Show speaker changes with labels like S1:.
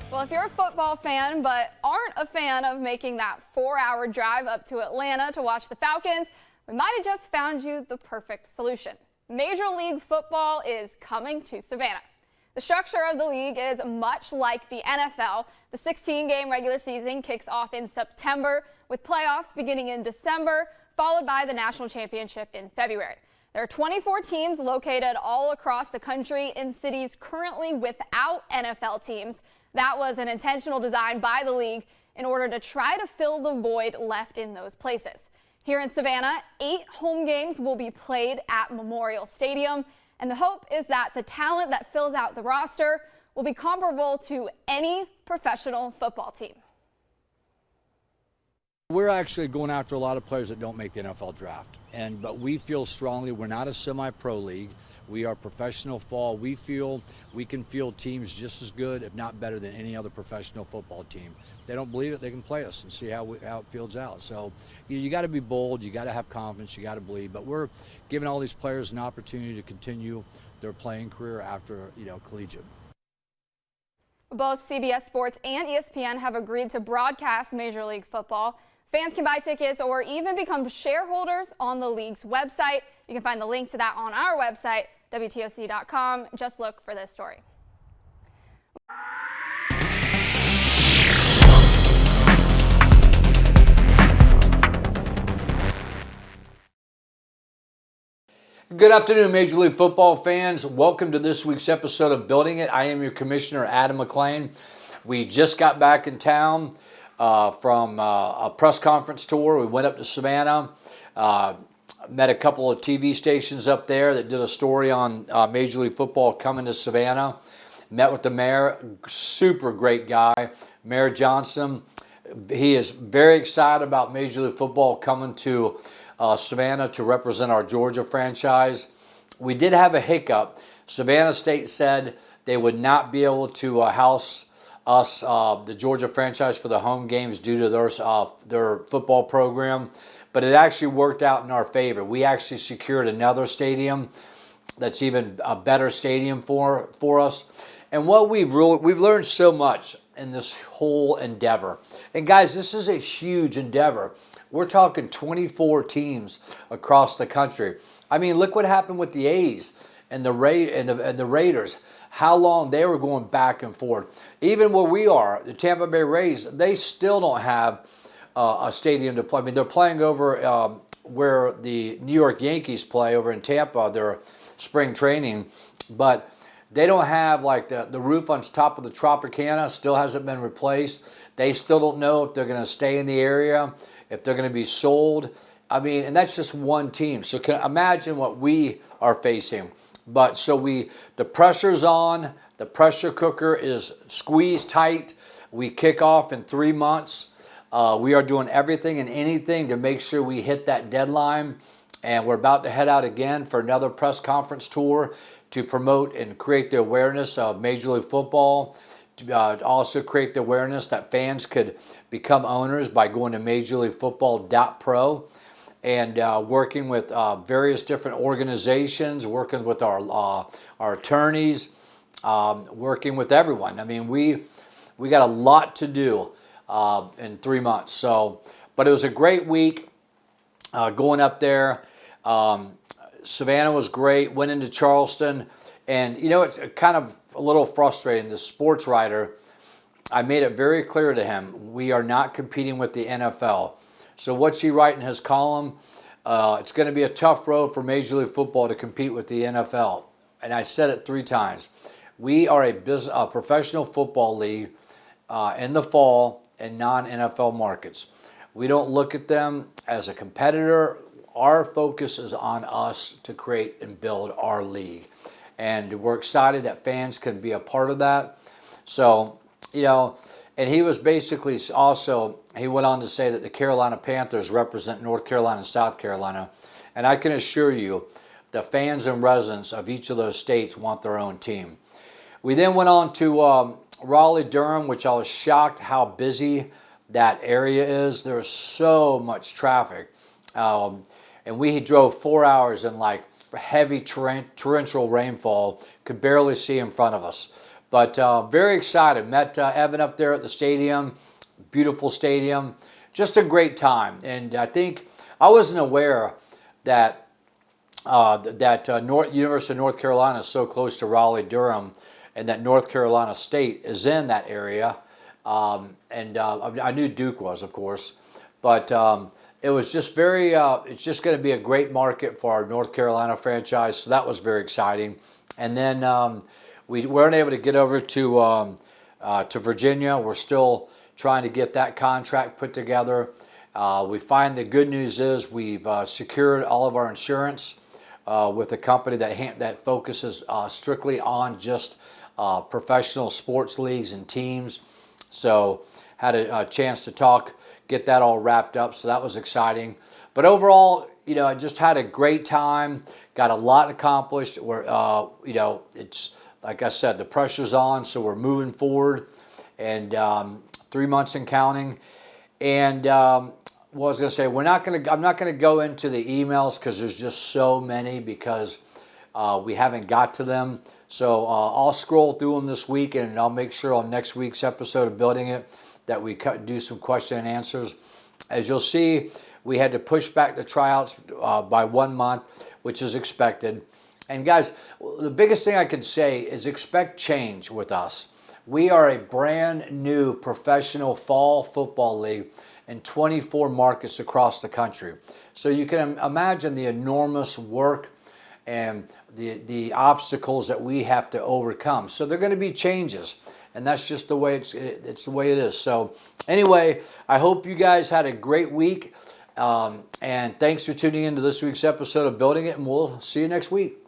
S1: Well, if you're a football fan but aren't a fan of making that 4-hour drive up to Atlanta to watch the Falcons, we might have just found you the perfect solution. Major League Football is coming to Savannah. The structure of the league is much like the NFL. The 16-game regular season kicks off in September, with playoffs beginning in December, followed by the national championship in February. There are 24 teams located all across the country in cities currently without NFL teams. That was an intentional design by the league in order to try to fill the void left in those places. Here in Savannah, 8 home games will be played at Memorial Stadium, and the hope is that the talent that fills out the roster will be comparable to any professional football team.
S2: We're actually going after a lot of players that don't make the NFL draft, but we feel strongly we're not a semi-pro league. We are professional fall. We feel we can field teams just as good, if not better, than any other professional football team. If they don't believe it, they can play us and see how it fields out. So you got to be bold, you got to have confidence, you got to believe. But we're giving all these players an opportunity to continue their playing career after collegiate.
S1: Both CBS Sports and ESPN have agreed to broadcast Major League Football. Fans can buy tickets or even become shareholders on the league's website. You can find the link to that on our website, WTOC.com. Just look for this story.
S2: Good afternoon, Major League Football fans. Welcome to this week's episode of Building It. I am your commissioner, Adam McClain. We just got back in town from a press conference tour. We went up to Savannah, met a couple of TV stations up there that did a story on Major League Football coming to Savannah. Met with the mayor, super great guy, Mayor Johnson. He is very excited about Major League Football coming to Savannah to represent our Georgia franchise. We did have a hiccup. Savannah State said they would not be able to house us, the Georgia franchise, for the home games due to their football program, but it actually worked out in our favor. We actually secured another stadium that's even a better stadium for us. And what we've learned so much in this whole endeavor. And guys, this is a huge endeavor. We're talking 24 teams across the country. I mean, look what happened with the A's and the Raiders. How long they were going back and forth. Even where we are, the Tampa Bay Rays, they still don't have a stadium to play. I mean, they're playing over where the New York Yankees play over in Tampa, their spring training, but they don't have like the roof on top of the Tropicana still hasn't been replaced. They still don't know if they're going to stay in the area, if they're going to be sold. I mean, and that's just one team. So imagine what we are facing. But so the pressure's on, the pressure cooker is squeezed tight. We kick off in 3 months. We are doing everything and anything to make sure we hit that deadline. And we're about to head out again for another press conference tour to promote and create the awareness of Major League Football. To also create the awareness that fans could become owners by going to MajorLeagueFootball.pro. And working with various different organizations, working with our attorneys, working with everyone. I mean, we got a lot to do in 3 months. So, but it was a great week going up there. Savannah was great. Went into Charleston, and it's kind of a little frustrating. The sports writer, I made it very clear to him, we are not competing with the NFL. So what's he write in his column? It's going to be a tough road for Major League Football to compete with the NFL. And I said it 3 times. We are a professional football league in the fall in non-NFL markets. We don't look at them as a competitor. Our focus is on us to create and build our league. And we're excited that fans can be a part of that. So, and he was basically also, he went on to say that the Carolina Panthers represent North Carolina and South Carolina. And I can assure you, the fans and residents of each of those states want their own team. We then went on to Raleigh-Durham, which I was shocked how busy that area is. There's so much traffic. And we drove 4 hours in like heavy torrential rainfall, could barely see in front of us. But very excited. Met Evan up there at the stadium. Beautiful stadium. Just a great time. And I think I wasn't aware that University of North Carolina is so close to Raleigh-Durham, and that North Carolina State is in that area. I knew Duke was, of course, but it was just very. It's just going to be a great market for our North Carolina franchise, so that was very exciting. And then we weren't able to get over to Virginia. We're still trying to get that contract put together. We find the good news is we've secured all of our insurance with a company that focuses strictly on just professional sports leagues and teams. So had a chance to get that all wrapped up. So that was exciting. But overall, I just had a great time. Got a lot accomplished. It's like I said, the pressure's on, so we're moving forward. And 3 months and counting. And what I was going to say, I'm not going to go into the emails because there's just so many because we haven't got to them. So I'll scroll through them this week, and I'll make sure on next week's episode of Building It that we do some question and answers. As you'll see, we had to push back the tryouts by 1 month, which is expected. And guys, the biggest thing I can say is expect change with us. We are a brand new professional fall football league in 24 markets across the country. So you can imagine the enormous work and the obstacles that we have to overcome. So there are going to be changes, and that's just the way it's the way it is. So anyway, I hope you guys had a great week, and thanks for tuning into this week's episode of Building It, and we'll see you next week.